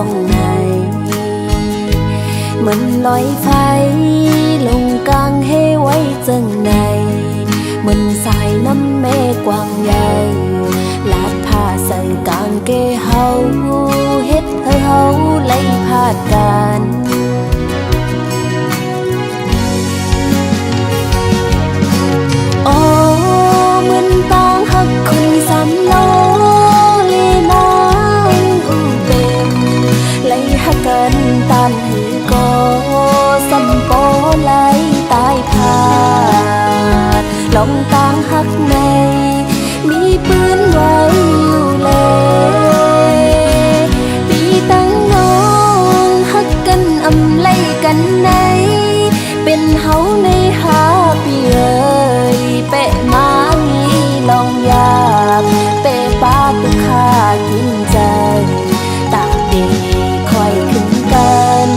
องไหนมันลอยไฟลงกลางเฮไว้จังไหนมันสายน้ำแม่กว้างใหญ่ลาดผ้าใส่กางเกเฮาเฮ็ดให้เฮาไล่พาดกันโอ้เหมือนต้องหักคนสามโลลีนางอูเป็นไล่หักกันตันหือก็สัมโปไล่ตายพาดลองตางหักในมีปืนไว้อยู่เลยปีตั้งน้องหักกันอำไล่กันในเป็นเฮาในหาปีเอ่ยเปะมามีลองอยากเปะป้าตุค่ากินใจตากดีคอยขึ้นกัน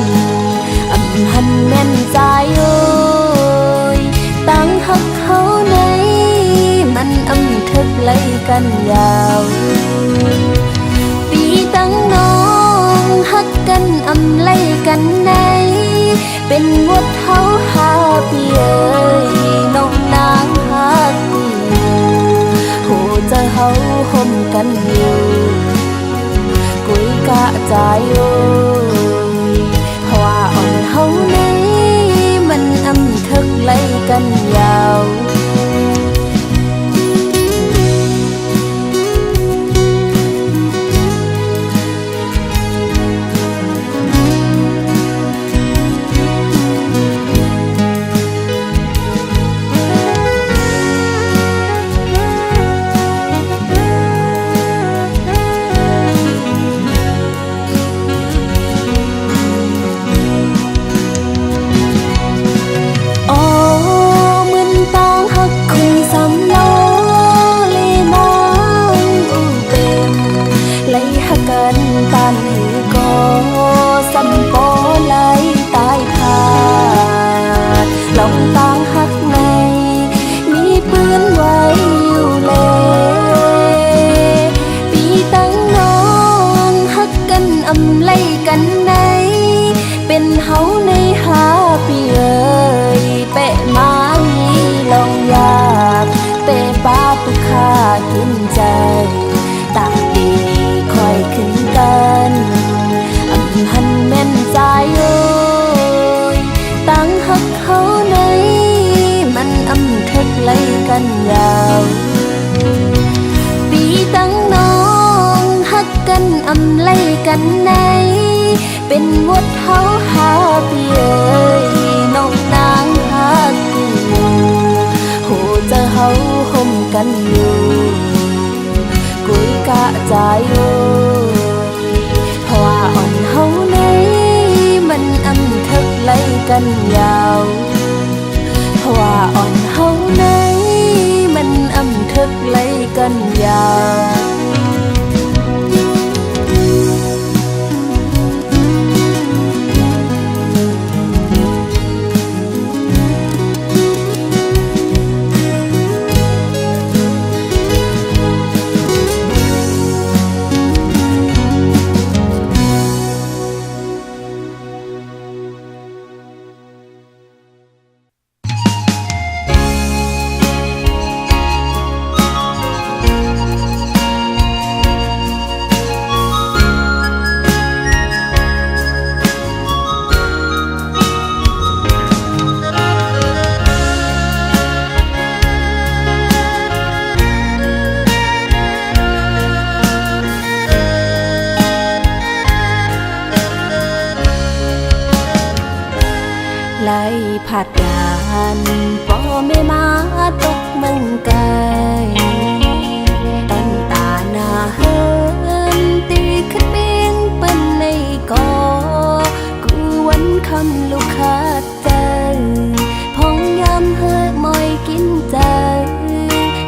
อำหันแม่นใจเอ้ยตั้งหักเขาในมันอำทึกไล่กันยาวปีตั้งน้องหักกันอำไล่กันในเป็นวดเฮาหาปีเอ่ยน้องนางหักปีหูจะเฮาห่มกันอยู่กุยกะใจโอ้ยเพราะว่าอ่อนเฮาในมันอำทึกไล่กันยาวตันหือก็สัมโปไล่ตายพาดลองตางหักในมีปืนไว้อยู่เลยปีตั้งน้องหักกันอำไล่กันในเป็นเฮาในหาปีเอ่ยเปะมามีลองอยากเปะป้าตุค่ากินใจตากดีคอยขึ้นกันอำหันแม่นใจเอ้ยตั้งหักเขาในมันอำทึกไล่กันยาวปีตั้งน้องหักกันอำไล่กันในเป็นวดเฮาหาปีเอ่ยน้องนางหักปีหูจะเฮาห่มกันอยู่กุยกะใจโอ้ยเพราะว่าอ่อนเฮาในมันอำทึกไล่กันยาวเพราะว่าอ่อนเฮาในมันอำทึกไล่กันยาวไล่ผาดกันพ่อแม่มาตกเมืองไกลตันตาหน้าเฮินตีขึ้นเบียงเป็นในกอกูวันคำลูกค้าใจพองยำเฮมอยกินใจ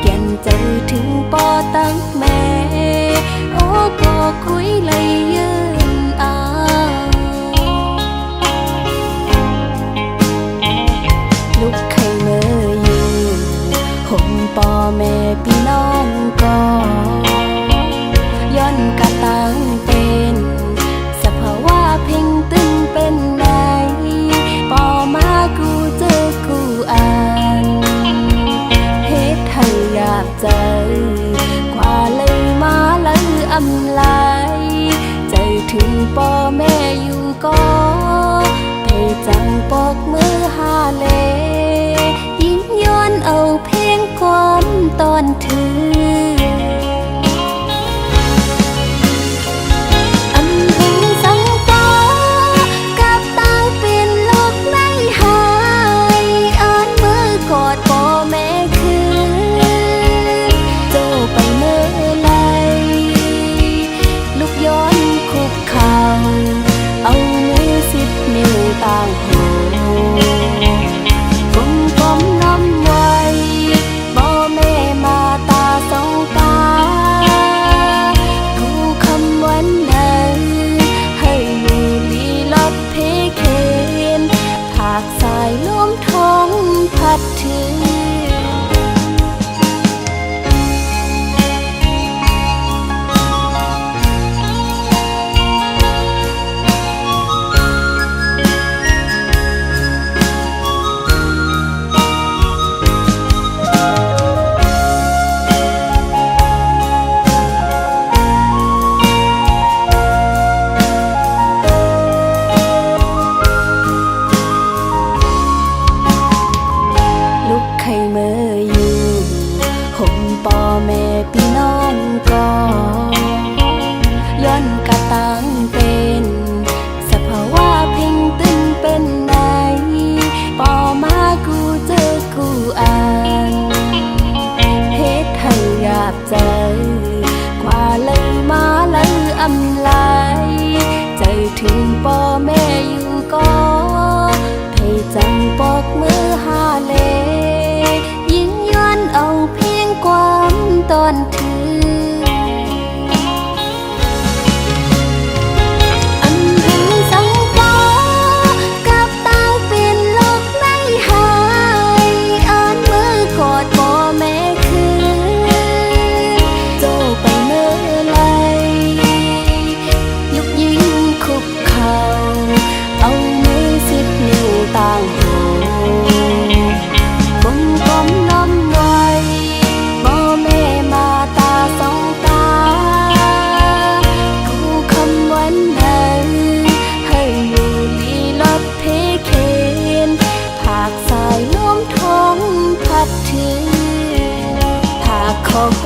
แก่นใจถึงปอตั้งแม่โอ้ก็คุยเลยยืนลูกไข่เมื่ออยู่ห่มปอแม่พี่น้องก็ย้อนกะตังเป็นสะเพา ก็ให้จังปอกมือหาเลยิ่งย้อนเอาเพลงความตอนถือ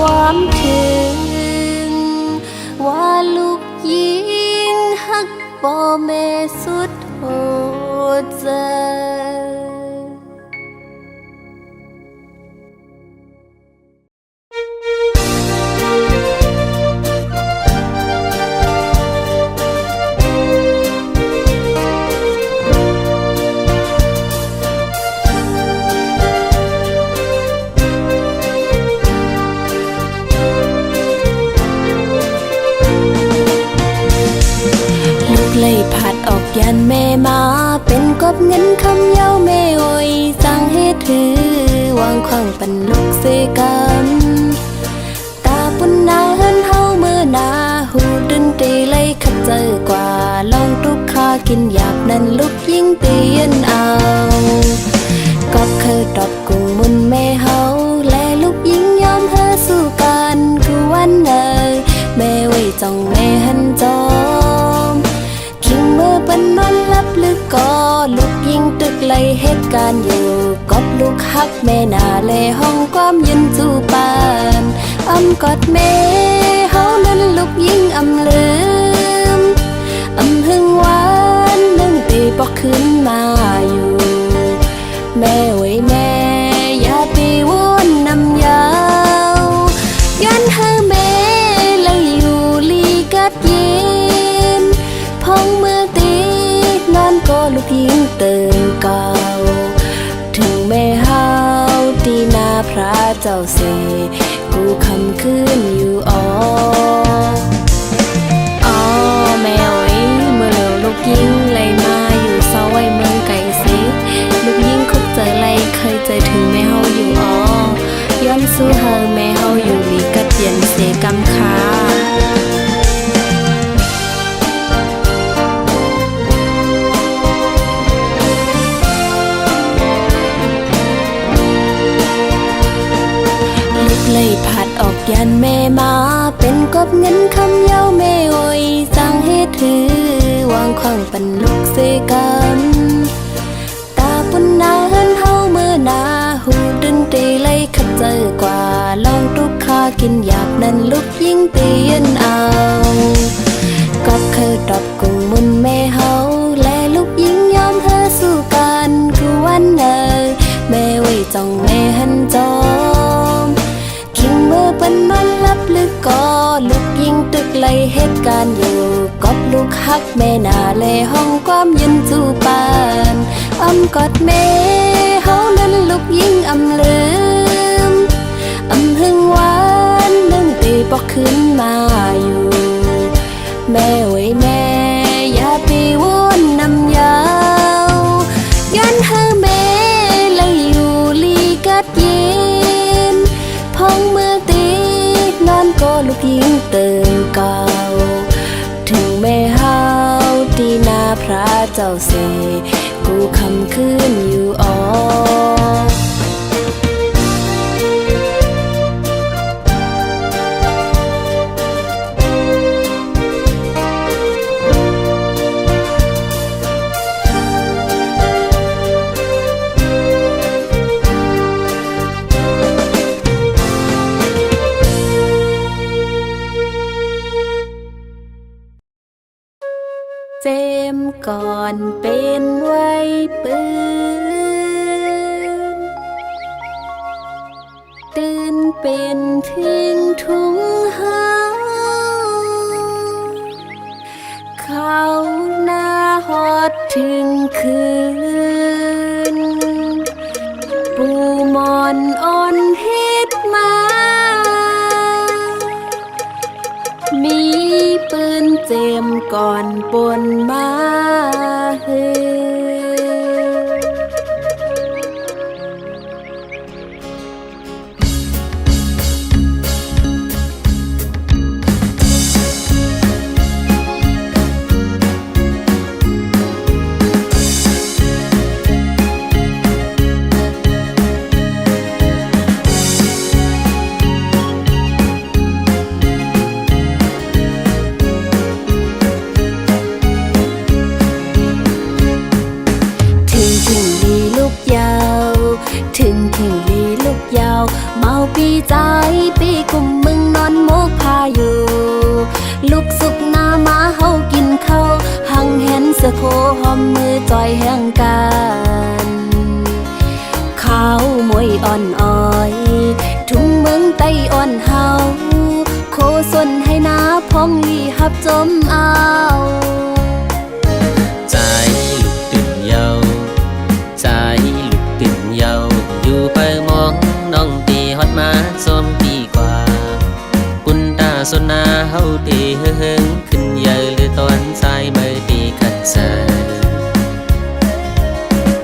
ความถึงว่าลูกยิงฮักพ่อแม่สุดหัวใจ เลยผัดออกยันแม่มาเป็นกบเงินคำเย้าแม่โอยสั่งให้ถือวางขวางปันลูกเสกันตาปุ่นนาเฮินเฮาเมื่อนาหูดนตรีเลยขัดเจอกว่าลองทุกข้ากินหยาบนั้นลูกยิ่งเตียนเอากอบเคยดอกกุ้งมุนแม่เฮาและลูกยิ่งยอมเธอสู้กันคือวันเนยแม่ไว้จ้องแม่หันจอมเมื่อเป็นนอนลับลึกก็ลูกยิงตึกไล่เหตุการณ์อยู่กอบลูกฮักแม่นาเลห้องความยืนจูปานอ้ำกอดแม่เฮานั้นลูกยิงอำลืมอำหึงหวานนึ่งตีปอกขึ้นมาอยู่แม่ไว้แม่อย่าตีวนนำยาวยันให้แม่เลยอยู่ลีกัดเย็นพองมือตีนอนก็ลูกยิงเตือนเก่าถึงแม่เฮาตีนาพระเจ้าเสกูคำคืนอยู่อ๋อแม่โอ้ยเมื่อเร็วลูกยิงเลยมาอยู่เศร้าไว้เมืองไก่สิลูกยิงคุกเจอไรเคยเจอถึงแม่เฮาอยู่อ๋อย้อนสู้เฮาแม่เฮาอยู่ลีกัดเย็นเสกำคาเลยผัดออกยันแม่มาเป็นกบเงินคำเย้าแม่โอยสั่งให้ถือวาง ขวางปันลูกเสกันตาปุ่นนาเฮินเฮาเมื่อนาหูดึงตีไล่ขัดเจอกว่าลองทุกข้ากินหยาบนั้นลูกยิ่งเตียนเอาก็เคยตอบกุงมุนแม่เฮาและลูกยิ่งยอมเธอสู้กันคือวันเนยแม่ไว้จ้องแม่หันจอมคิงเมื่อเป็นนอนลับลึกก็ลูกยิ่งตึกไล่เหตุการณ์อยู่กอบลูกฮักแม่นาเลห้องความยืนจูปานอ้ำกอดแม่เฮานั้นลูกยิ่งอำลืมอำหึงหวานนึ่งตีปอกขึ้นมาอยู่แม่ไว้แม่อย่าไปวนนำยาวยันเธอแม่เลยอยู่ลีกัดเย็นพองเมื่อตีนอนก็ลูกยิ่งเติมเก่าถึงแม่เฮาที่นาพระเจ้าเสกูคำคืนอยู่อ๋อเจมก่อนเป็นไว้ปืนตื่นเป็นทิ้งทุ่งหาเขาหน้าฮอดถึงคืนปูมอนอ่อนเฮ็ดมามีปืนเจมก่อนปนมาเฮเมาปีใจปีกุมมึงนอนโมกพาอยู่ลูกสุกหน้ามาเฮากินข้าวหังเห็นเสือโคหอมมือจอยแห่งกันข้าวมวยอ่อนอ้อยทุ่งเมืองไต้อ่อนเฮาโคส่วนให้นาพองลีหับจมเอาใจลูกตื่นเยาใจลูกตื่นเยาอยู่ไปมองน้องตีฮอดมาซ้อมดีกว่าปุ่นตาสนนาเฮาตีเฮิงขึ้นใหญ่หรือตอนสายเมื่อตีขัดเส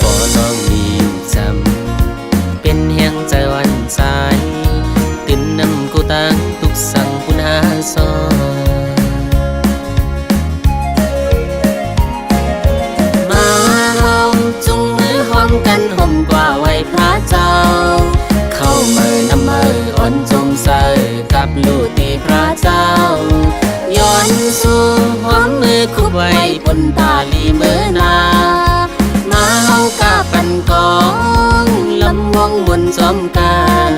พอน้องมีจำเป็นแห่งใจวันสายตื่นนำกูตั้งทุกสั่งปุ่นหาซ้อมาเฮาจุงมือหอมกันห่มกว่าไว้พระเจ้าเข้าเมื่อนำมืออ่อนจมใส่กับลูกตีพระเจ้าย้อนสู่หอมมือคุบไว้บนตาลีเมื่อนามาเฮากาปันกองลำวงบนจอมกัน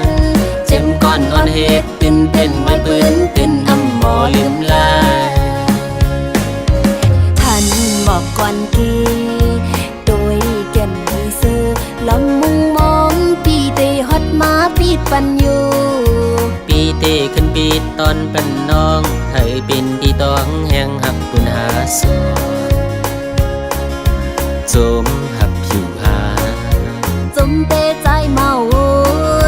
เจ็มก้อนอ่อนเฮ็ดตื่นเป็นไว้ปืนตื่นอำหมอลืมลายท่านบอกก่อนกีโดยแก่นมีซื้อลำมุงมองปีเตฮอดมาปีดปันอยู่ปีเตขึ้นปีตอนเป็นน้องให้เป็นปีตองแห่งหักปุณหาสอนจมหักผิวหาจมเตใจเมาโว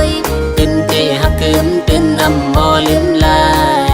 ยตื่นเตหักคืนตื่นอำมอลืมลาย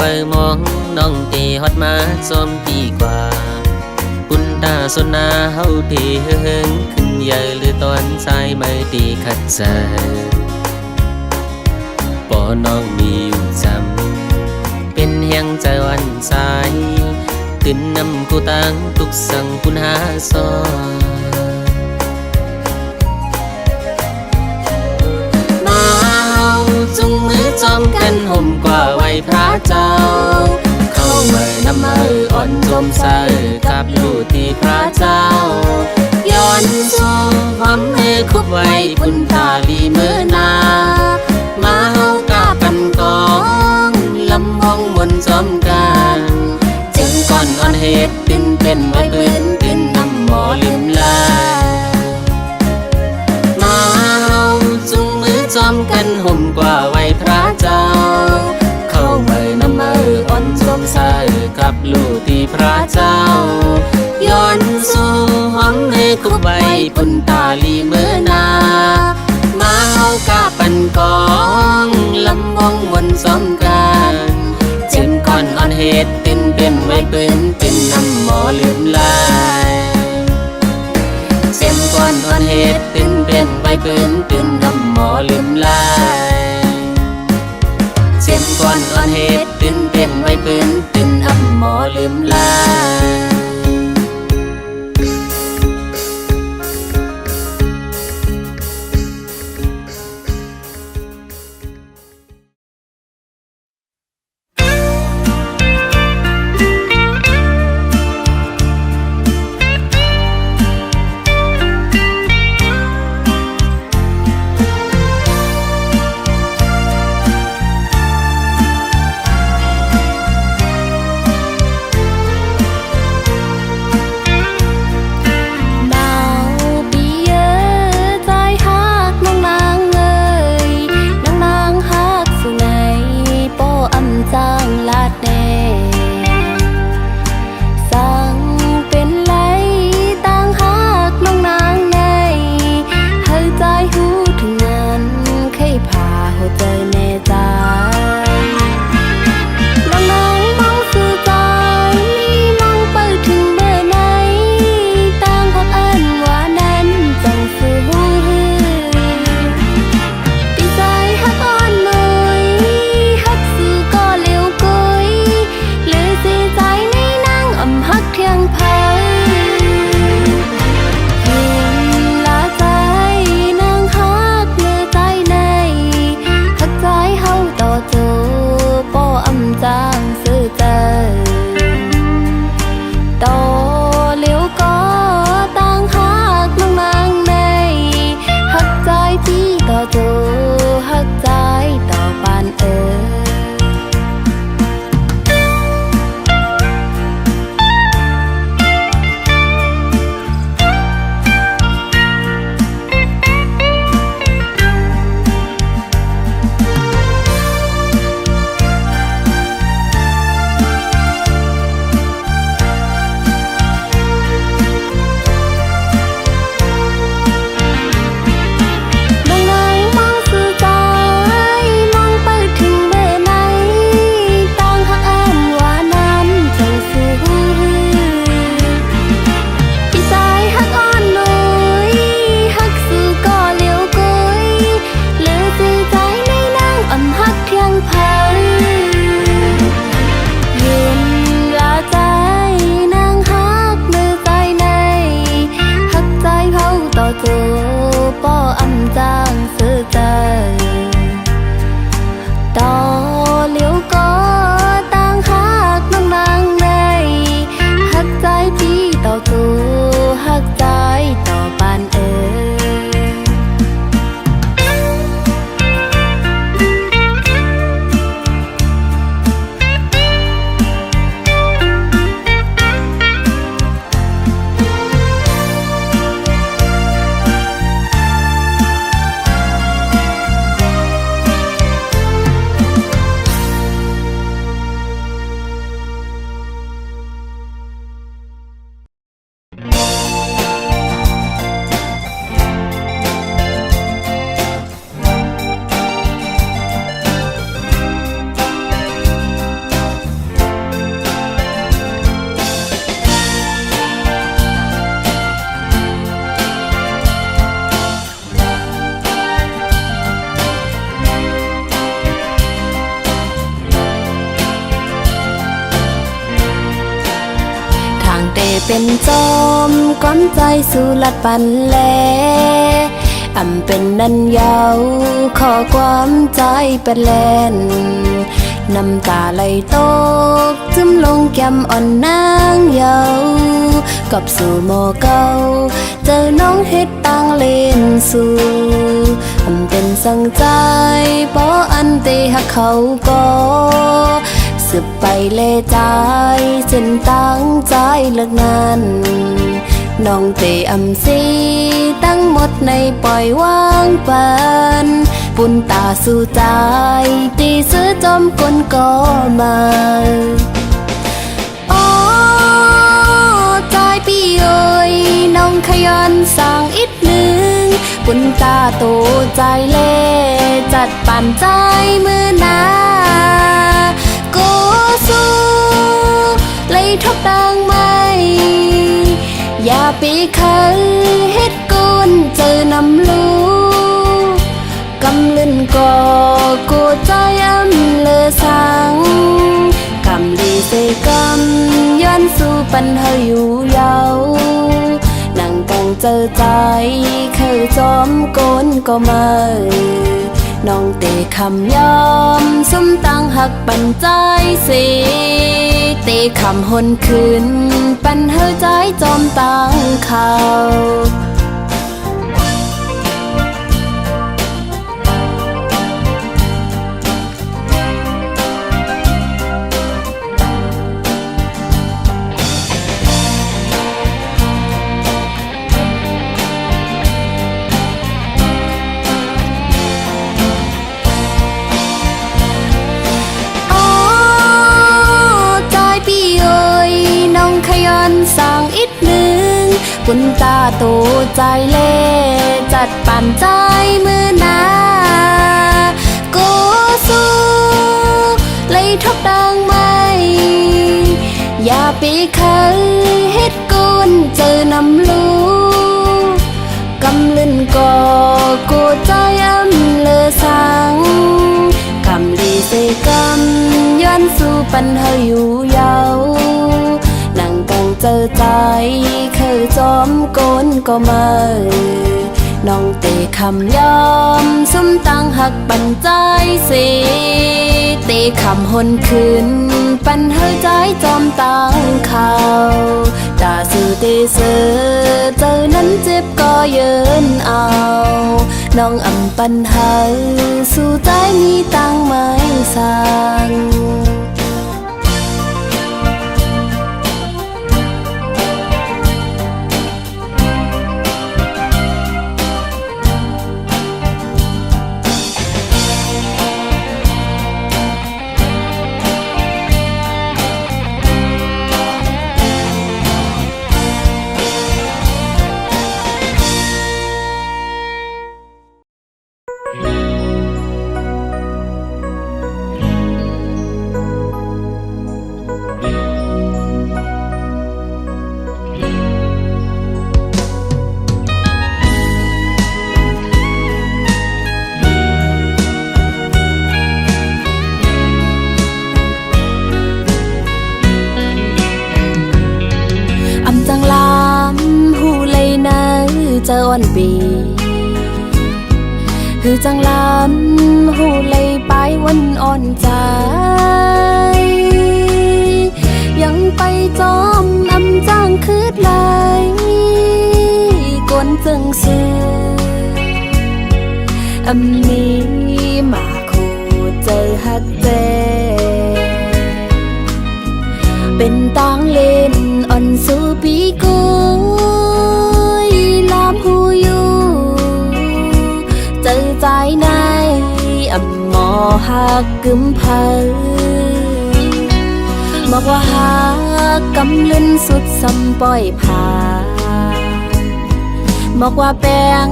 ไปมองน้องตีฮอดมาซ้อมดีกว่าปุ่นตาส สนนาเฮาที่เฮิงขึ้นใหญ่หรือตอนสายไม่ตีขัดใจปอน้องมีอยู่จำเป็นเฮียงใจวันสายตื่นนำกูตังทุกสั่งคุณหาซอมาเฮาจุงมือจอมกันห่มกว่าไว้พระเจ้าเข้าเมื่อนำมืออ่อนจมใส่กับลูกที่พระเจ้าย้อนสู่ความเมื่อคุบไว้คุณตาลีเมื่อนามาเฮากาปันกองลำห้องมนจอมกันจึงก่อนอ่อนเหตุตินเป็นไว้ปืนตินนำหมอลืมลามาเฮาจุงมือจอมกันห่มกว่าไว้พระเจ้าเข้าเมื่อนำมืออ่อนจมใส่กับลูกที่พระเจ้าย้อนสู่ห้องในคุบไว้ปุ่นตาลีเมื่อนามาเฮากาปันกองลำวงมนสมกันเจ็มก่อนอ่อนเหตุตินเป็นไว้ปืนตินนำหมอลืมลายเจ็มก่อนอ่อนเหตุตินเป็นไว้ปืนตินนำหมอลืมลายเจ็มก่อนอ่อนเหตุตินเป็นไว้ปืนตินนำหมอลืมลาย เ เป็นจอมก้อนใจสู่ลัดปันแลเป็นนันยาวขอความใจเป็นแลนน้ำตาไหลตกจึมลงแก้มอ่อนนางเยากับสู่หมอเก่าเจอน้องเฮ็ดต่างเล่นสู่เป็นสังใจป้ออันเตหักเขาก็สืบไปเลใจเส้นตั้งใจเลิกงานน้องเตสีตั้งหมดในปล่อยวางปันปุ่นตาสู่ใจตีซื้อจอมกลก็มาอ๋อใจพี่เอ๋ยน้องขยันสร้างอีกหนึ่งปุ่นตาโตใจเล่จัดปั่นใจมือหนาโกสู้เลยทบดังไหมอย่าไปเคยเฮ็ดกุนเจอนำลูกำลื่นก่อกูใจเลอสังกำดีเสกำย้อนสู่ปันเฮาอยู่เยานั่งกังเจอใจเคยจอมโกนก็มาน้องเตคำยอมสมตั้งหักปันใจสิเตคำหนคืนปันเฮาใจจอมตั้งเขาสร้างอีกหนึ่งปุ่นตาโตใจเล่จัดปั่นใจมือหนาโกสู้เลยทบดังไหมอย่าไปเคยเฮ็ดกุนเจอนำลูกำลื่นก่อกูใจเลอสังกำดีเสกำย้อนสู่ปันเฮาอยู่เยานั่งกังเจอใจเคยจอมโกนก็มาน้องเตคำยอมสมตั้งหักปันใจสิเตคำหนคืนปันเฮาใจจอมตั้งเขาตาสู่เตเสือเจอนั้นเจ็บก็เยินเอาน้องปันเฮาสู่ใจมีตั้งไม่สั่งเจอวันปีคือจังลำหูเลยไปวันอ่อนใจยังไปจอมจ้างคืดไหลกวนจึงซื้อมีมาคู่เจอฮักเจเป็นต่างเล่นอ่อนสู่ปีกูหูอยู่เจอใจในหมอหักกึมเพอบอกว่าหักกำลื่นสุดสำปล่อยผ่าบอกว่าแป้ง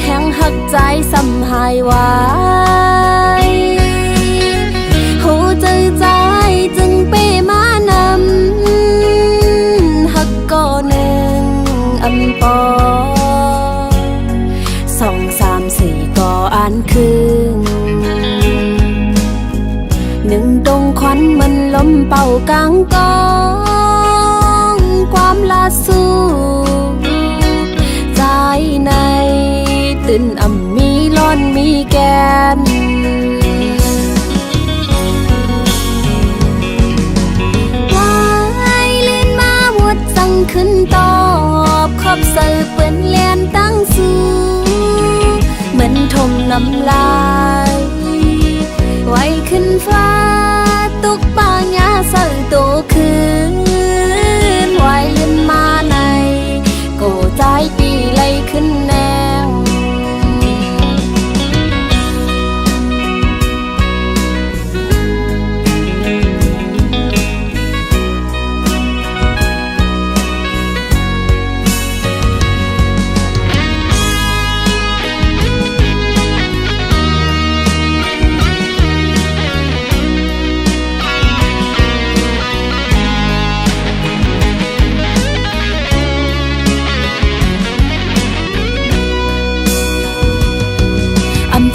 แห้งหักใจสำหายไว้หูเจอใจจึงเป้มานำหักก่อหนึ่งปอ2 3 4ก็อ่านคืนหนึ่งตรงควันมันลมเป่ากลางกองความลา ตื่นมีร้อนมีแกนวายเลื่อนมาหมดสั่งขึ้นตอบขอบเสือเปื้อนเลียนตั้งสูเหมือนทมน้ำลายไว้ขึ้นฟ้าตุกปางยาเสือโตคืนไว้เลื่อนมาในโกใจปีไล่ขึ้นแนว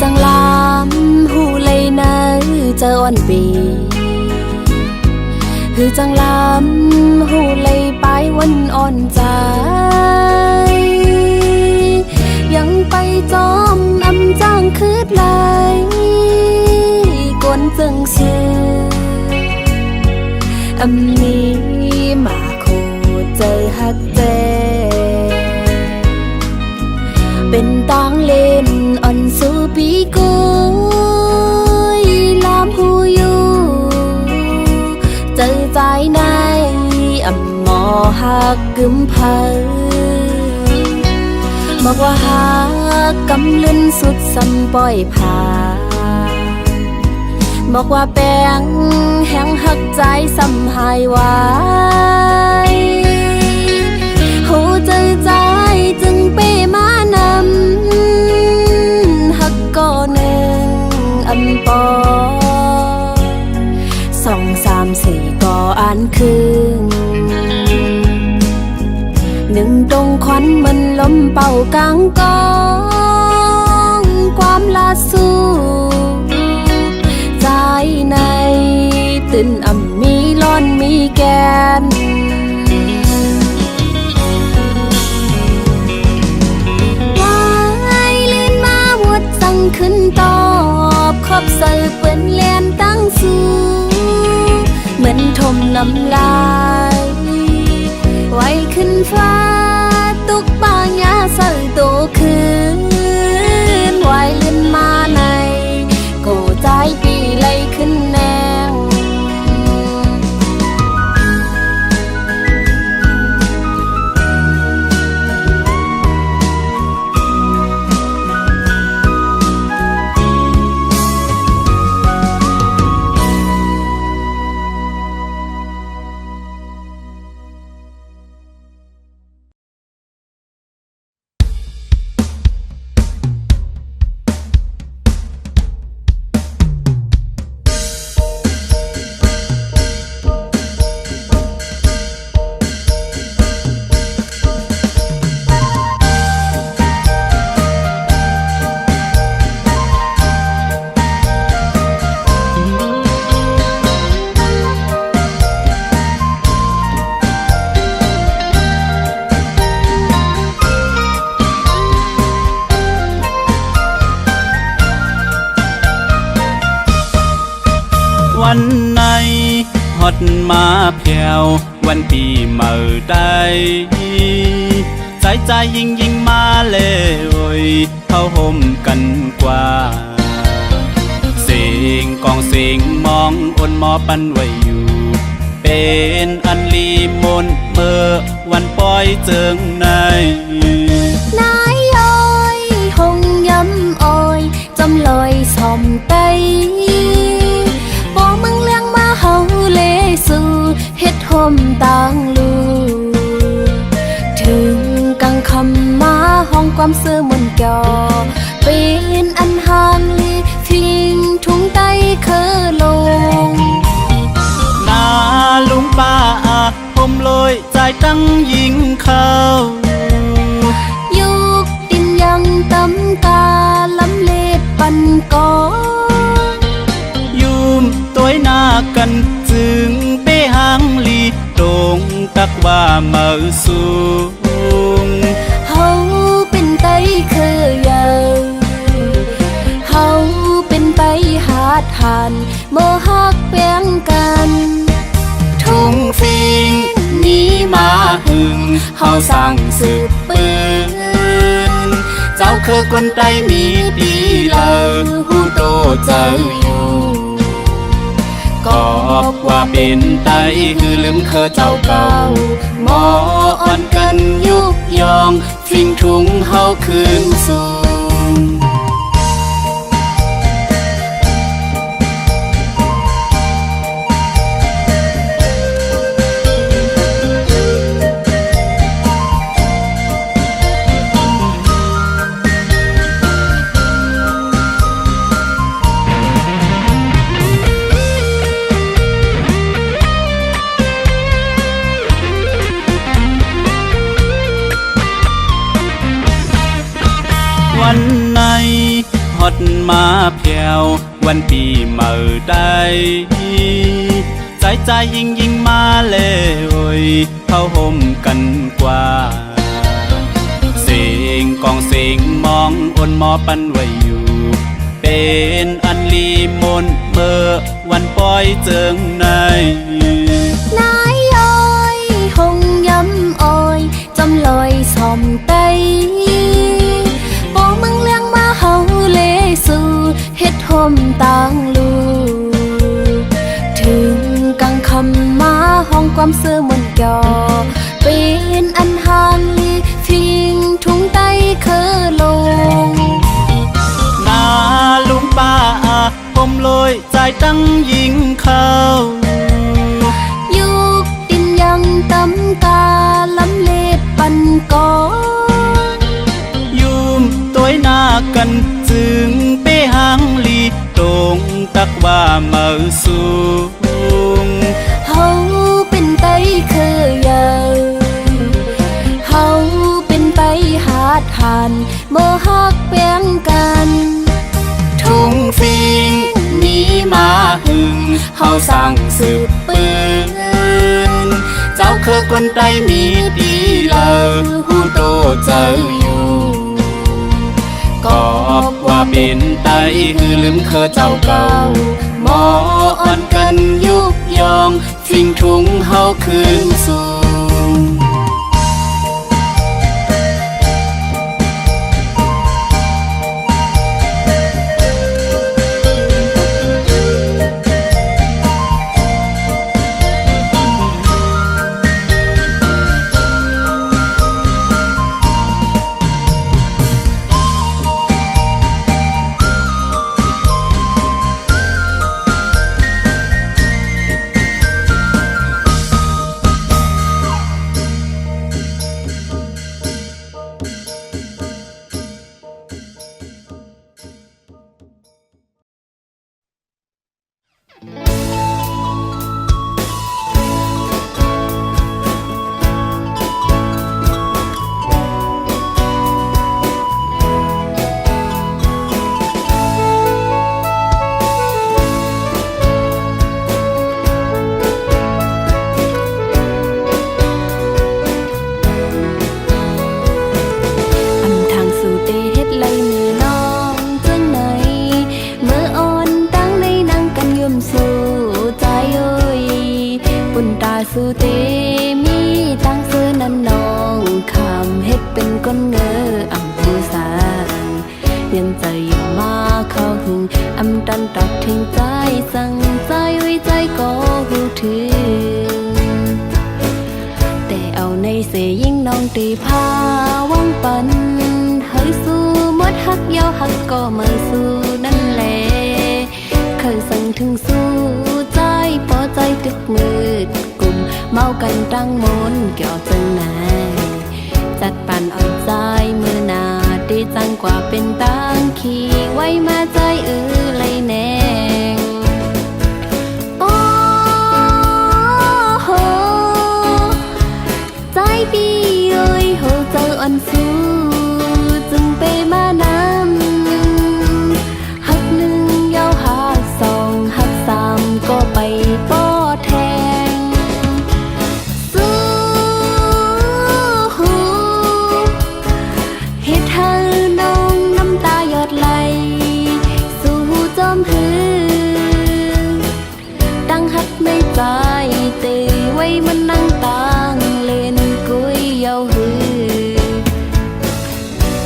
จังลามหูเลยนะเจออ่อนปีคือจังลามหูเลยไปวันอ่อนใจยังไปจอมจ้างคืดไหลกวนจึงซื้อนี้มาโคเจอฮักเจเป็นตังเล่นอ่อนสู่ปีกุยลามหูอยู่เจอใจในหมอหักกึมเพอบอกว่าหักกำลื่นสุดสำปล่อยผ่าบอกว่าแป้งแห้งหักใจสำหายไว้หูเจอใจจึงเป้มานำหักก่อหนึ่งปอ2 3 4ก่ออ่านคืนหนึ่งตรงควันมันลมเป่ากลางกองความลาสู้ใจในตื่นมีร้อนมีแกนขึ้นตอบขอบเสือเปื้อนเลียนตั้งสูเหมือนทมน้ำลายไว้ขึ้นฟ้าตุกปางยาเสือโตคืนไว้เลื่อนมาในโกใจปีไล่ขึ้นแนววันไหนฮอดมาแผ่ววันปีเมื่อใดใจยิ่งมาเลยเข้าห่มกันกว่าเสียงกองเสียงมองอ่อนหมอปันไว้อยู่เป็นอันลีมนเมื่อวันปล่อยเจิงในนายอ้อยหงย้ำอ้อยจำลอยสอมไตบอกมึงเลี้ยงมาเฮาเลสู่เฮ็ดหอมต่างลูถึงกังคำมาห้องความซื่อมนก่อเป็นอันห่างลีทิ้งทุ่งไตเคอลงนาลุงป้าผมลอยใจตั้งยิงเข้ายุกดินยังตำกาลำเล็ดปันกอยุมตัวหน้ากันจึงเป้หางลีตรงตักว่ามาสูงเฮาเป็นไตเคยใหญ่ านโมฮักเปียงกันทุ่งฟิงนี้มาหึงเฮาสั่งสืบปืนเจ้าคือคนใต้มีดีเลอหูโตเจ้าอยู่ก็ว่าเป็นไตคือลืมเคอเจ้าเก่าหมออ่อนกันยุกยองฟิงทุงเฮาคืนสู่ วันไหนฮอดมาเพียววันปีเมื่อใดใจยิ่งมาเลยเข้าห่มกันกว่าเสียงกองเสียงมองอ่นมอปันไว้อยู่เป็นอันลีมนเมื่อวันปล่อยเจิงในนายอ้อยหงย้ำอ้อยจำลอยสอมไตบอกมึงเลี้ยงมาเฮาเลสู่เฮ็ดหมต่างลูถึงกังคำมาห้องความเสื่อมนยอเป็นอันห่างลีฟิงทุ่งไตเคอลงนาลุงป้าผมลอยใจตั้งยิงเขายุกดินยังตำกาลำเล็ดปันกอยุ่มตัวหน้ากันจึงไปหางลีตรงตักว่ามาสูงเฮาเป็นไตเคยยาวเฮาเป็นไตหาดหันโมฮักเปียงกันทุ่งฟิงนี้มาหึงเฮาสั่งสืบปืนเจ้าคือคนใต้มีดีเลอหูโตเจ้าอยู่ก็ว่าเป็นไตคือลืมเคอเจ้าเก่าหมออ่อนกันยุกยองฟิงทุงเฮาคืนสู่สู่เตมีตั้งเสื้อนันนองคำเฮ็ดเป็นก้นเงออำผู้สางยังใจอยู่มาเข้าหึงอำตันตักทิ้งใจสั่งใจไว้ใจก็หูถึงแต่เอาในเสยิ่งน้องตีพาวังปันเฮ้ยสู้มดฮักยาวฮักก็มาสู้นั่นแหละเคยสั่งถึงสู้ใจพอใจตึกมืดเมากันตั้งมนเกี่ยวจังไหนจัดปั่นอ่อนใจมือนาดีจังกว่าเป็นตังขี่ไว้มาใจเลยแนงโอ้โหใจปีเอ้ยโหเจออ่อนสู้จึงไปมานำหักหนึ่งยาวหักสองหักสามก็ไปป้อแทงน้องน้ำตาหยดไหลสู่จอมหืน ใจเตไว้มันนั่งตางเล่นกุยเยาหือ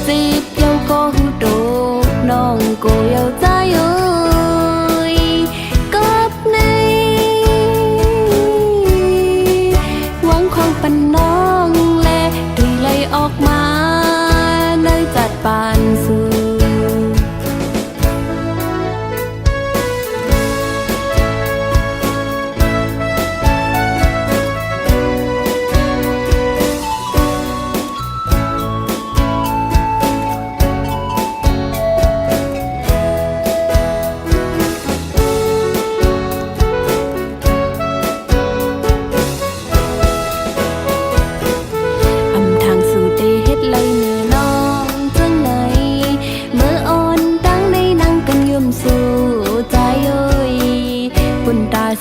จีบเยาก็หูโดน้องก็เยาใจเอ้ยกับในหวังของปันน้องและตีไล่ออกมาในจัดปานสู่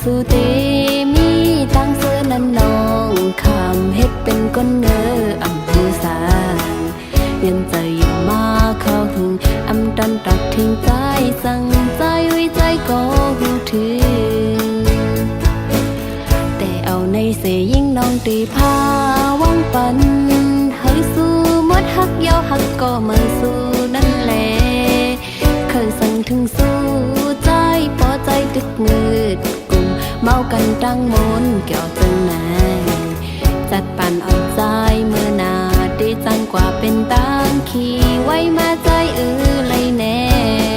สู่เตมีตั้งเสื้อนั้นน้องคำเฮ็ดเป็นก้นเงออำหูสางยันใจยิ่งมาเข้าหึงอำดันตักทิ้งใจสั่งใจวิใจก็หูถึงแต่เอาในเสยิ่งน้องตีพาวังปันเฮ้ยสู้มดหักเยาหักก็มาสู้นั่นแหละเคยสั่งถึงสู้ใจพอใจดึกมืดเมากันตั้งมนเกี่ยวจังไหนจัดปันอ่อนใจเมื่อนาดีจังกว่าเป็นตั้งขี่ไว้มาใจเลยแน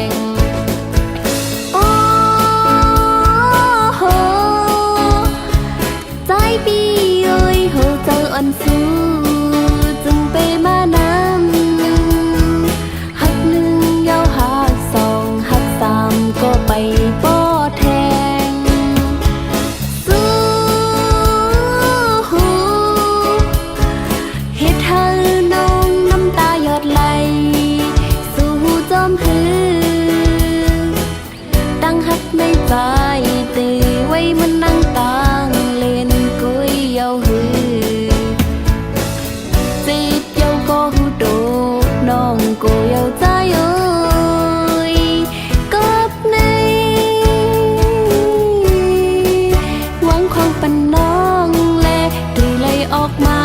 งโอ้โหใจปีเอ้ยโหเจออ่อนสู้จึงไปมานำหักหนึ่งยาวหักสองหักสามก็ไปป้อแทงในใจตีไว้มันนั่งตางเล่นกุยเยาหือจีบเยาก็หูโดน้องก็เยาใจเอ้ยกับในหวังของปันน้องและตีไล่ออกมา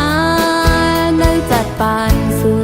ในจัดปานสู่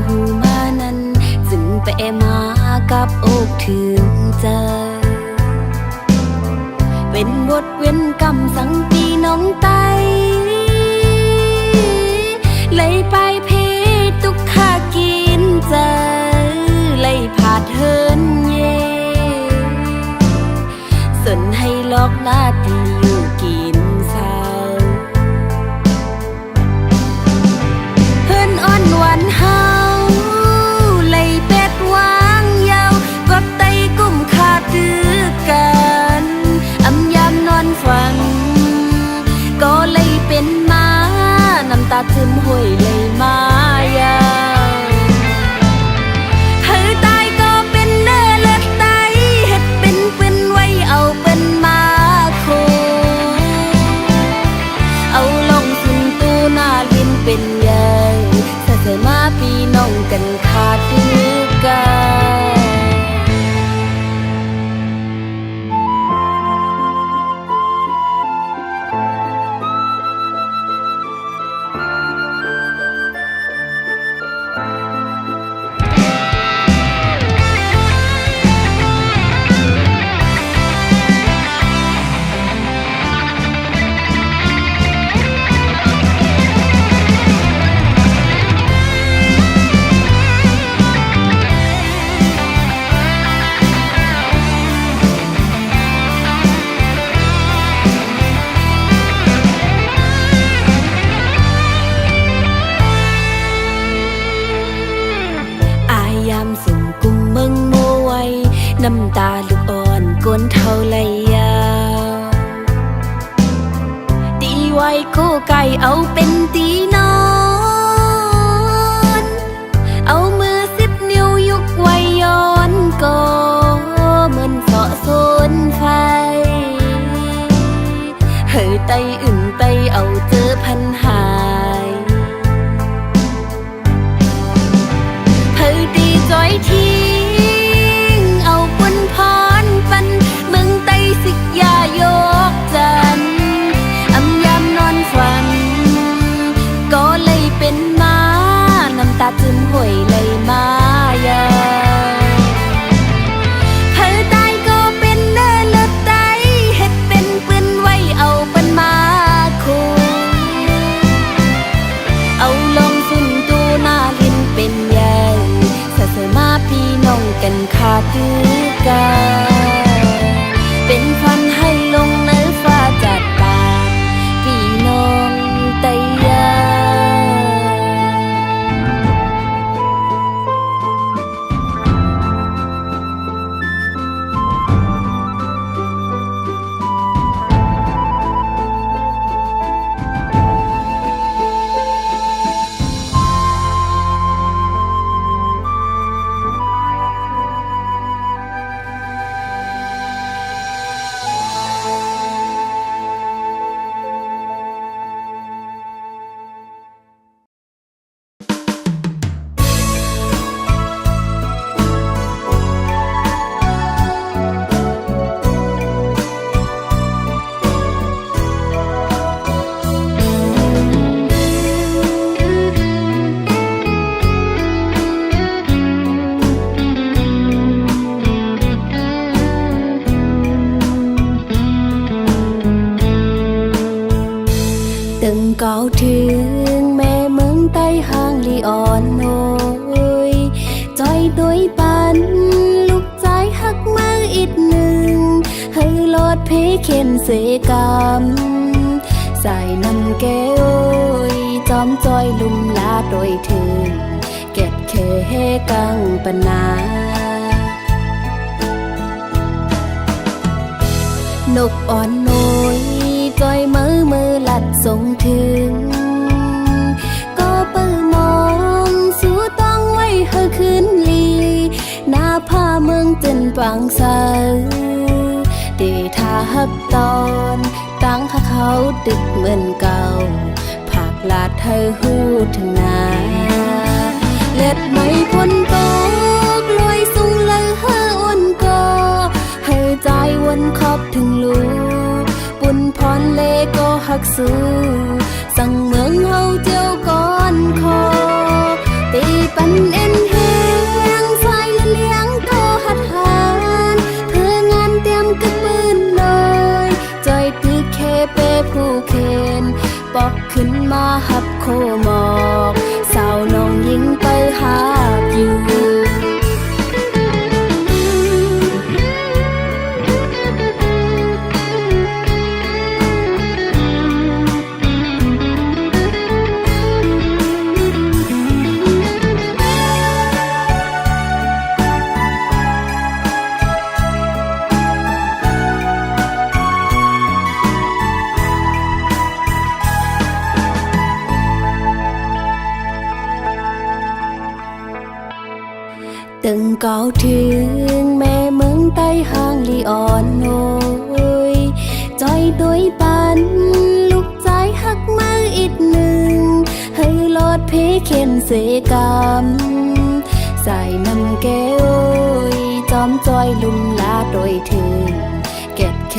หูมานั้นจึงไปมากับอกถึงเจอเป็นบทเว้นกรรมสังปีน้องไตเลยไปเพตุกข้ากินเจอเลยผาดเฮินเย่สนให้ลอกหน้าตีอยู่กินเศร้าเฮินอ่อนหวานเฮาเลยเป็ดวางยาวกับไตกุ้มขาดดื้อกันอำยามนอนฝันก็เลยเป็นมาน้ำตาซึมห้วยเลยมายาวเธอตายก็เป็นเนื้อเลือดไตเฮ็ดเป็นไว้เอาเป็นมาโคเอาลงทุนตู้หน้าลิ้นเป็นใหญ่เสยมาปีน้องกันขาดดื้อกัน ตาลูกอ่อนก้นเท่าไหลยาวตีไว้คู่ไก่เอาเป็นตีนอนเอามือ10 นิ้วยุกไว้ย้อนก็เหมือนเสาะโซนไฟเฮ้ยไตอื่นไตเอาเจอพันหายเฮ้ยตีจ้อยทิ้งเอาปนพรปันมึงไตสิกยายกจันอำยำนอนฝันก็เลยเป็นมาน้ำตาจึมห่วยเลยมายาเธอตายก็เป็นเนื้อเลือดไตเฮ็ดเป็นปืนไว้เอาปันมาคูเอาลงสุนตูหน้าลิ้นเป็นใหญ่สะเสมาพี่น้องกันขาดคือกันเป็นฟันให้ลงเนื้อฟ้าจัดปากพี่น้องไตยาตึงเก่าถึงแม่เมืองใต้ห้างลีอ่อนโอยจอยด้วยปันลูกใจหักมาอีกหนึ่งให้ลอดเพเข็นเสกรรมใส่น้ำแก้วจอมจอยลุ่มลาโดยถึงเก็ดเคกังปนานกอ่อนน้อยจอยมือลัดส่งถึงก็เปิดมองสู้ต้องไว้เฮอคืนลีหน้าผ้าเมืองจนปังเสาเดทาฮักตอนตั้งเขาดึกเหมือนเก่าผักลาดเธอหูถึงนาเล็ดไม่พ้นตกลอยสูงเลยเฮออ่อนก็ให้ใจวนขอบถึงลูปุ่นพรเลก็หักสู้สั่งเมืองเฮาเจียวก่อนคอตีปันเอ็นแหงไฟละเลี้ยงก็หัดหานเพื่องานเตรียมกระปืนเลยจอยตึกเคเปผู้เคนปอกขึ้นมาหับโคหมอกสาวน้องยิงไปหาอยู่ตึงเก่าถึงแม่เมืองใต้ห้างลีอ่อนโอยจอยด้วยปันลูกใจหักมาอีกหนึ่งให้ลอดเพเข็นเสกรรมใส่น้ำแก้วจอมจอยลุ่มลาโดยถึงเก็ดเค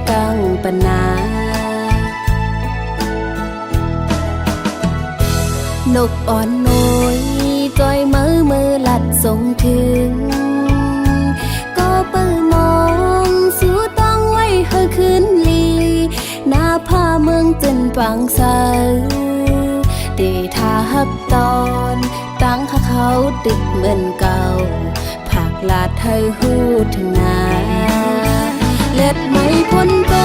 กังปนานกอ่อนน้อยจอยมือลัดส่งถึงก็เปิดมองสู้ต้องไว้เฮอคืนลีหน้าผ้าเมืองจนปังเสาเดทาฮักตอนตั้งเขาดึกเหมือนเก่าผักลาดเธอหูถึงนาเล็ดไม่พ้นต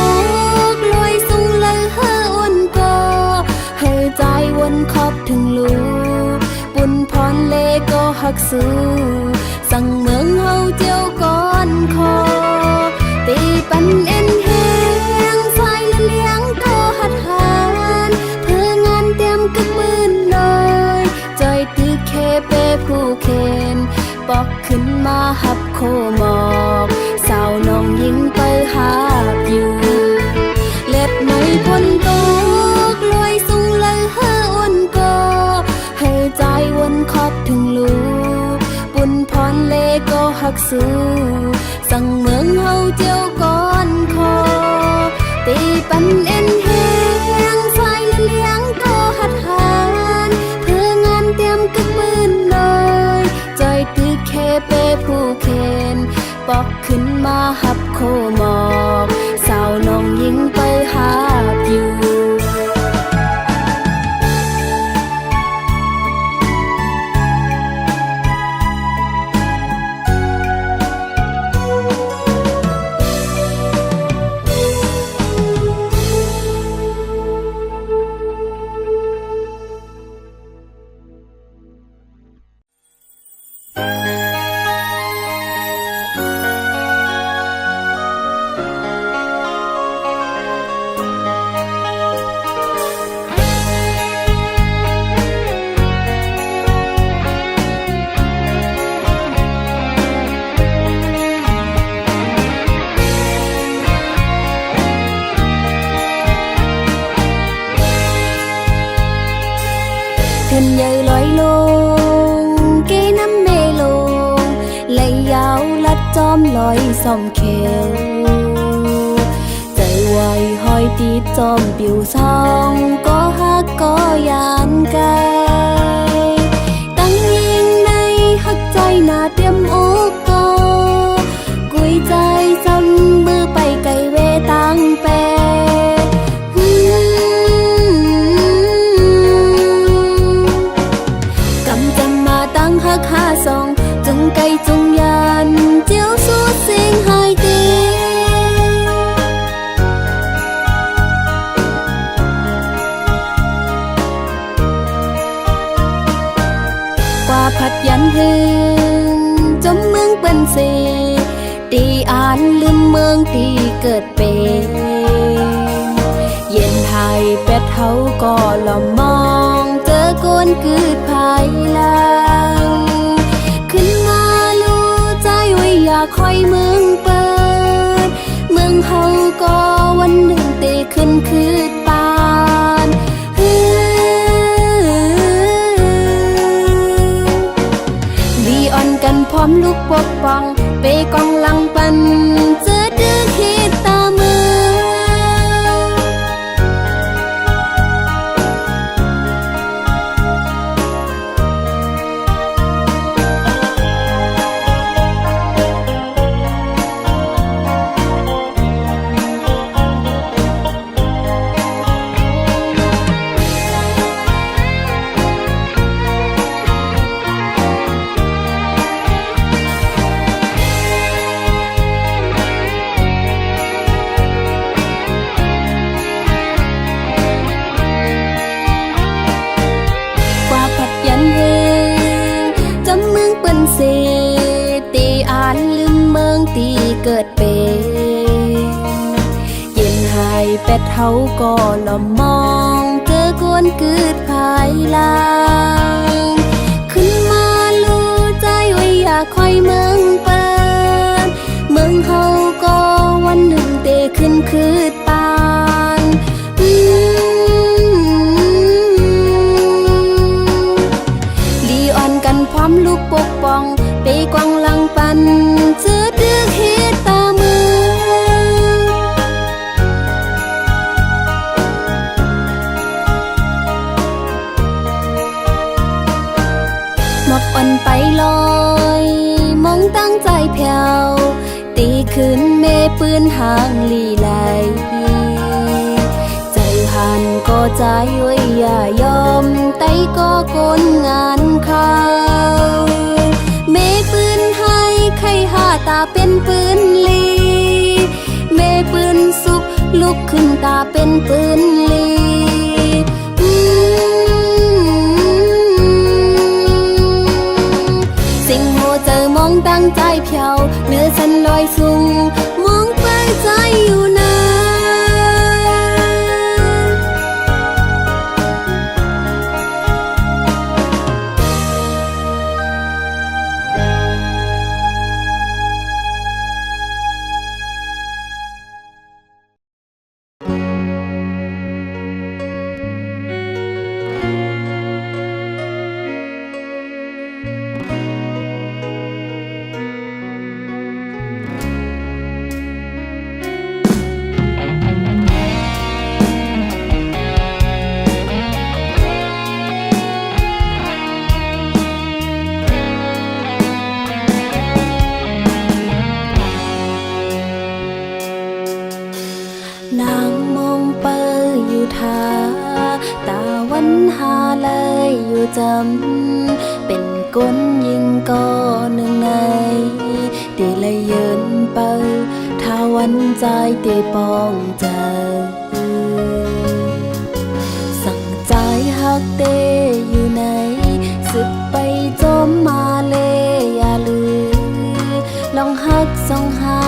กลอยสูงเลยเฮออ่อนก็ให้ใจวนขอบถึงลูปุ่นพรเลก็หักสู้สั่งเมืองเฮาเจียวก่อนคอ ปันเอ็นแหงไฟละเลี้ยงก็หัดหานเพื่องานเตรียมกึกปืนเลยจอยตึกเคเปผู้เคนปอกขึ้นมาหับโคหมอกสาวน้องยิงไปหาบอยู่เล็บไม่พ้นตกลอยสูงเลยเฮืออ่อนก็ให้ใจวนขอบถึงลูปุ่นพรเลก็หักสู้สั่งเมืองเฮาเจียวก่อนคอตีปันเอ็นแหงไฟละเลี้ยงก็หัดหานเพื่องานเตรียมกึกปืนเลยจอยตึกเคเปผู้เคนปอกขึ้นมาหับโคหมอกสาวน้องยิงไปหาบอยู่เธอใหญ่ลอยลงเกน้ำเมลงไหลยาวลัดจอมลอยส่อมเขวใจไวห้อยตีจอมปิวซองก็ฮักก็ยานกายตั้งยิงในฮักใจหน้าเตรียมอกก็กุยใจจำมือไปไกลเวตั้งแปฮักหาสองจงไกลจงยานเจียวสู้เสียงหายเตกว่าผัดยันหืนจมเมืองเป็นเสตีอ่านลืมเมืองตีเกิดเป็นเย็นไทยเป็ดเฮาก็ลอมมองเจอโกนกืดภายหลังขึ้นมาลู่ใจไว้อยากคอยเมืองเปิดเมืองเฮาก็วันหนึ่งเตขึ้นคืดปานบีอ่อนกันพร้อมลูกปกป้องเปกองหลังปันเจอดื้อคิดตาเมืองเสตีอ่านลืมเมืองตีเกิดเป็นเย็นหายเป็ดเฮาก็ลอมมองเจอกวนกืดภายหลังขึ้นมาลู่ใจไว้อยากคอยเมืองเปิดเมืองเฮาก็วันหนึ่งเตขึ้นคืดปานลีอ่อนกันพร้อมลูกปกป้องไปกวางหลังปันเจอดื้อคิดตาเมืองหมอกอ่อนไปลอยมองตั้งใจแผ่วตีขึ้นเมปืนห่างลีไหลใจหันก็ใจไว้อย่ายอมไตก็โกนงานเขาเมปืนให้ใครหาตาเป็นปืนลีเมปืนสุกลุกขึ้นตาเป็นปืนลีสิ่งโหเจอมองตั้งใจเพียวเนื้อฉันลอยสูงมองไปใจ หาเลยอยู่จำเป็นก้นยิงก็หนึ่งในตีเลยยืนเปิดถ้าวันใจตีปองเจอสั่งใจหักเตอยู่ไหนสึกไปจมมาเลยอย่าลืมลองหักส่องหา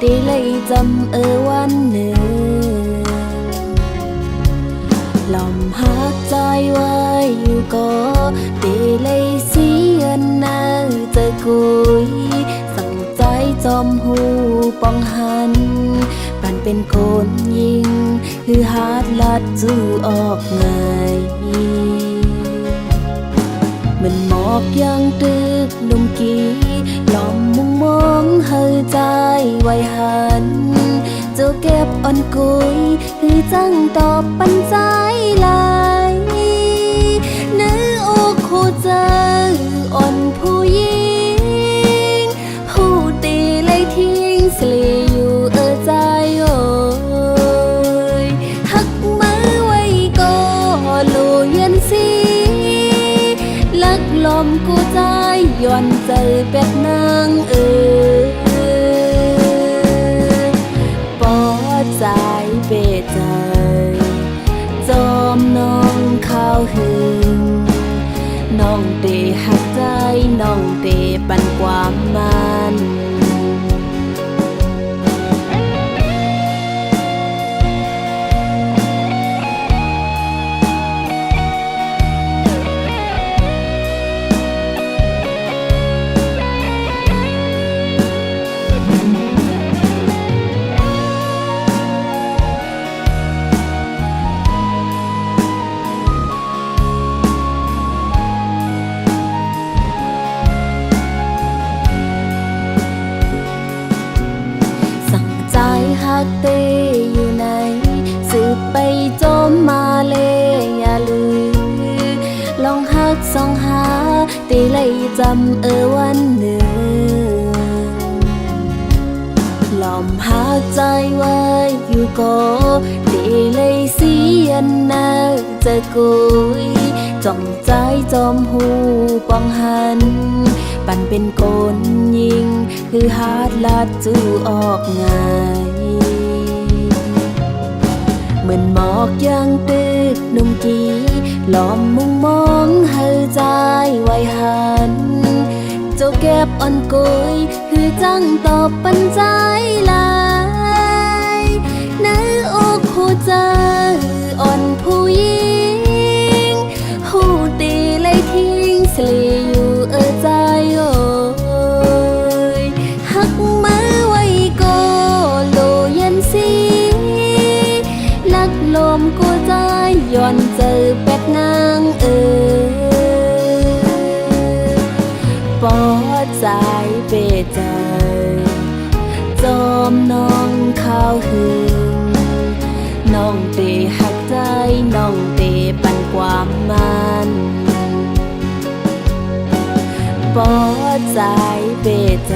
ตีเลยจำวันหนึ่งลมหักใจไว้อยู่ก็ตีเลยเสียนนาเจอกุยสั่งใจจอมหูป้องหันปันเป็นคนยิงคือหาดลัดจูออกไงมันหมอกยังตึกนุ่มกี้ลอมมุงมองเฮอใจไว้หันเจ้าเก็บอ่อนกุยคือจังตอบปันใจลายเนื้ออกคู่เจออ่อนผู้หญิงผู้ตีเลยทิ้งสลีอยู่ใจโอ้ยหักมือไว้ก็ลูยันสีลักลมกูใจย้อนเจอเป็ดนางปอใจเบใจจอมน้องข้าวหึงน้องเตหักใจน้องเตปันความมันหักเตอยู่ไหนสืบไปจมมาเลยอย่าลืมลองหักส่องหาตีเลยจำวันหนึ่งลอมหักใจไว้อยู่ก็ตีเลยเสียนนาเจอกุยจ้องใจจอมหูป้องหันปันเป็นคนยิงคือหาดลัดจูออกไงเหมือนหมอกยังตึกนุ่มกี้ล้อมมุงมองเฮอใจไว้หันเจ้าเก็บอ่อนกุยคือจังตอบปันใจลายเนื้ออกหัวใจอ่อนผู้หญิงหูตีเลยทิ้งสลีอยู่ใจโอ้ยหักมือไว้ก็โลยันสีลักลมกูใจย้อนเจอเป็ดนางปอใจเบใจจอมน้องข้าวหึงน้องเตหักใจน้องเตปันความมันปอใจเบใจ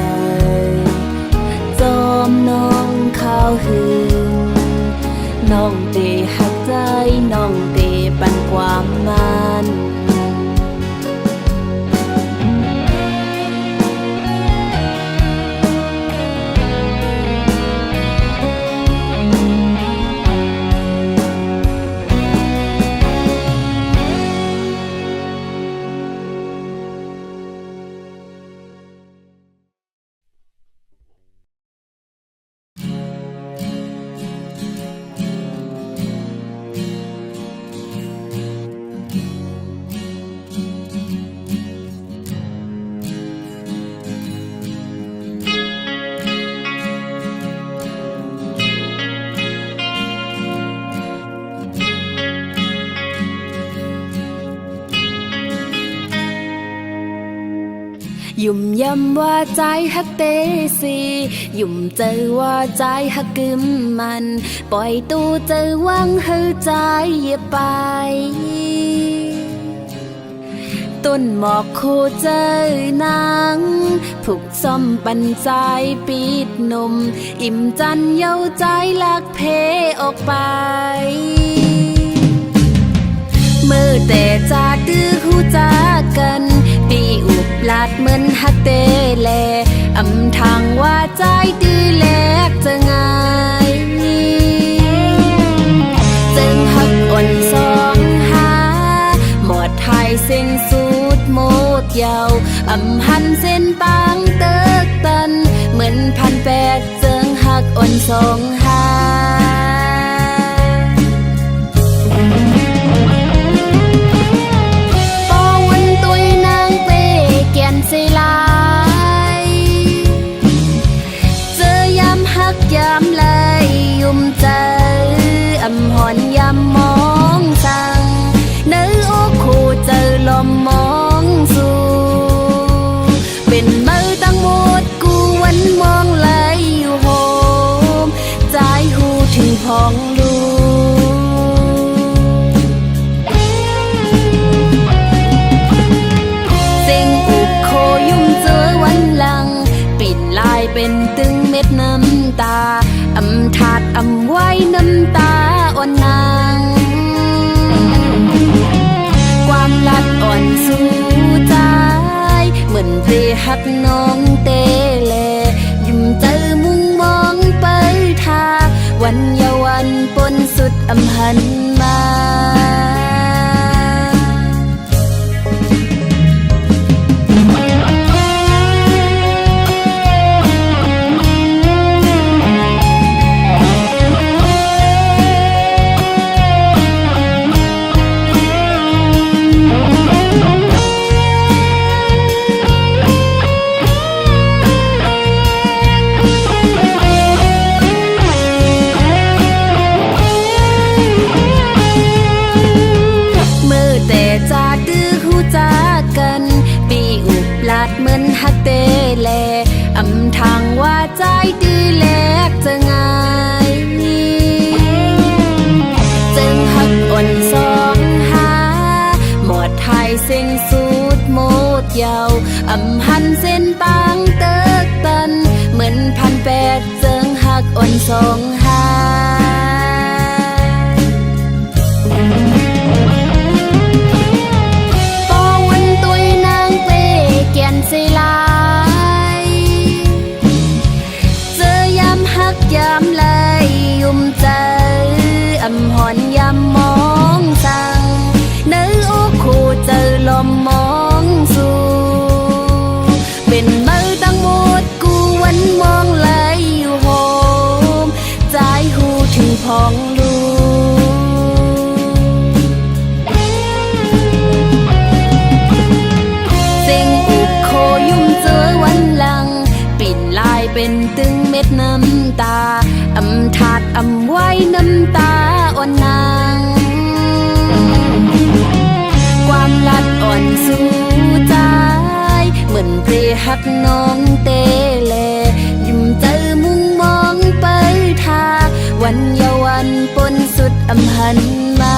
จอมน้องข้าวหึงน้องเตหักใจน้องเตปันความมัน ยุ่มยำว่าใจฮักเตสียุ่มเจอว่าใจฮักกึมมันปล่อยตู้เจอวังให้ใจอย่าไปต้นหมอกโคเจอนางผูกซ่อมปันใจปิดนมอิ่มจันเย้าใจลักเพออกไปเมื่อแต่ แลอำทางว่าใจดีแลกจะง่ายจึงหักอ่อนสองหาหมดไทยเส้นสูดโมดยาวอำหันเส้นปางเติกตันเหมือนพันแปดจึงหักอ่อนสองหาเสลายเจอยามหักยามไหลยุ่มใจอำหอนยามมองสั่งเนื้อโอ้คู่เจอลมมองสู่เป็นมือตั้งหมดกูวันมองไหลอยู่โฮมใจหูถึงพองดูเป็นตึงเม็ดน้ำตาอำถาดอำไว้น้ำตาอ่อนนางความลัดอ่อนสู้ใจเหมือนเพลหักน้องเตเลยิ้มเจอมุงมองไปทาวันเยาวันปนสุดอำหันมาเหมือนฮักเตแลอำทางว่าใจดีแลกจะง่ายจึงหักอ่อนสองหาหมดไทยเส้นสูดโมดยาวอำหันเส้นปางเติกตันเหมือนพันแปดจึงหักอ่อนสองหาเสลายเจอยามหักยามไหลยุ่มใจอำหอนยามมองสั่งเนื้อโอ้คู่เจอลมมองสู่เป็นมือตั้งหมดกูวันมองไหลอยู่โฮมใจหูถึงพองดูเป็นตึงเม็ดน้ำตาอำถาดอำไว้น้ำตาอ่อนนางความลัดอ่อนสู้ใจเหมือนเพลหักน้องเตเลยิ้มเจอมุงมองไปทาวันเยาวันปนสุดอำหันมา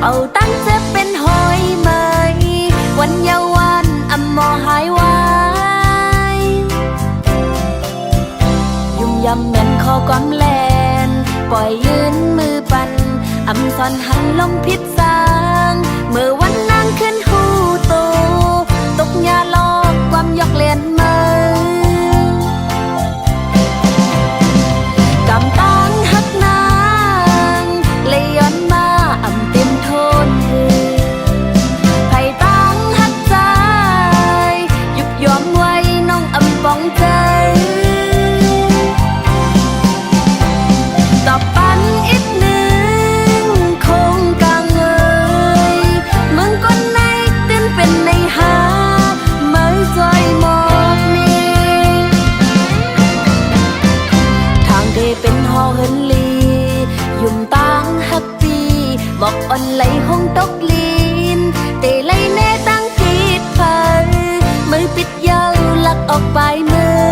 เอาตั้งจะเป็นหอยไหมวันเยาวันอำมอหายไว้ยุ่มยำเหม็นคอกำแลนปล่อยยืนมือปันอำซอนหันลมพิษสางเมื่อวันนางขึ้นหูโตตกยาลอกความยอกเลียนมือกำตังหักนางเลยย้อนมาอำเต็มโทนไผ่ตั้งหักใจยุบยอมไว้น้องอำปองใจต่อปันอีกหนึ่งคง อ่อนไหลห้องตกลีนเตะไหลแน่ตั้งผิดเผยมือปิดเยาวลักออกไปมือ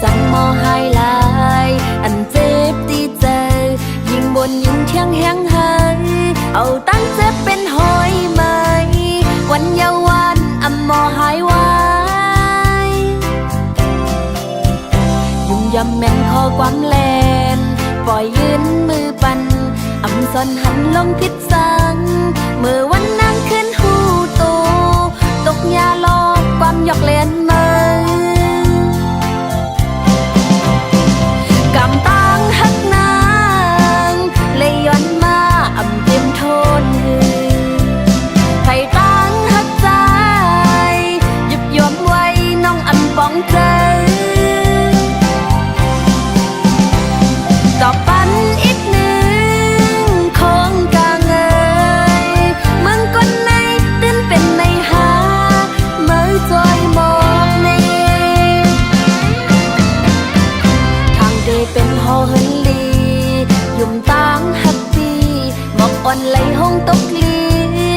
จังมอหายลายอันเจ็บตีเจอยิ่งบนยิ่งเที่ยงแห้งหายเอาตั้งเจ็บเป็นหอยไหมวันเยาวันอำมอหายไว้ยุ่งยำแม่นคอความแลนปล่อยยืนมือปันอำซอนหันลงพิษสังเมื่อวันนั่งขึ้นหูโตตกยาลอกความหยอกเล่นมากำตังหักนางเลยย้อนมาอำเต็มโทนใครตั้งหักใจหยุบยอมไว้น้องอำป้องใจต่อปันอีกหนึ่งของกางเอ๋ยเมืองก้นในตื่นเป็นในหาเมื่อจอยมองในทางเดเป็นหอเฮินลียุ่มตางหักปีหมอกอ่อนไหลห้องตกลี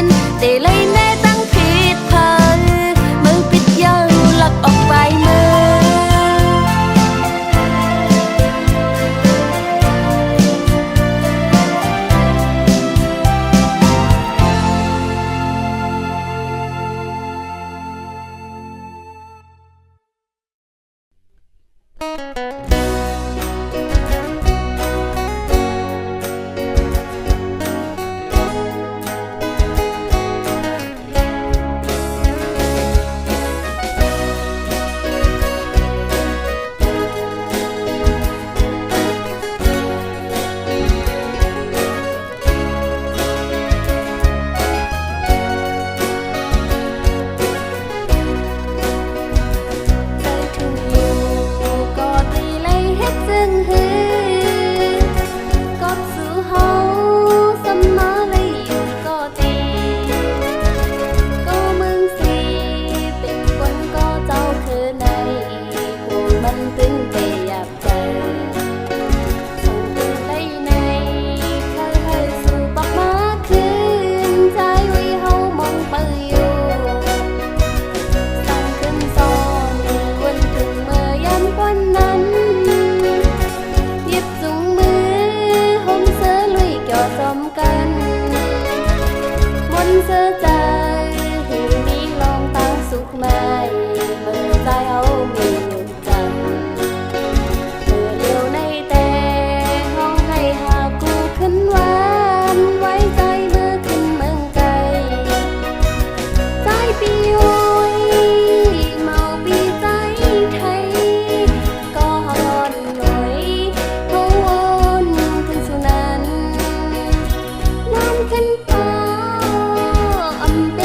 นเตะไหลแน่ตั้งผิดเผยมือปิดเยาวลักออกไปมือเป็น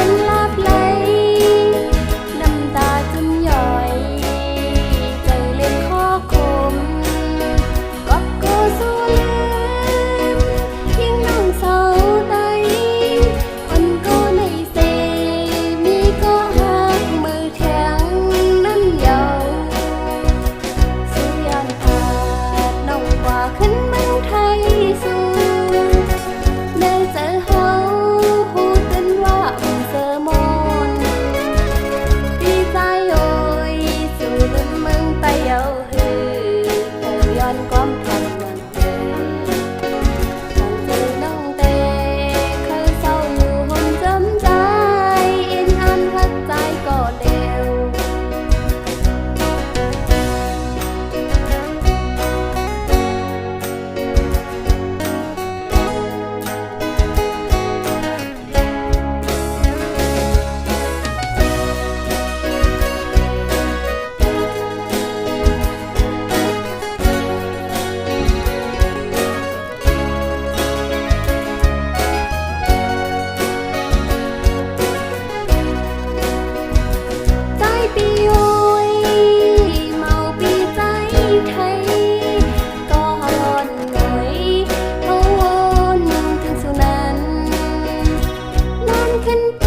ขึ้น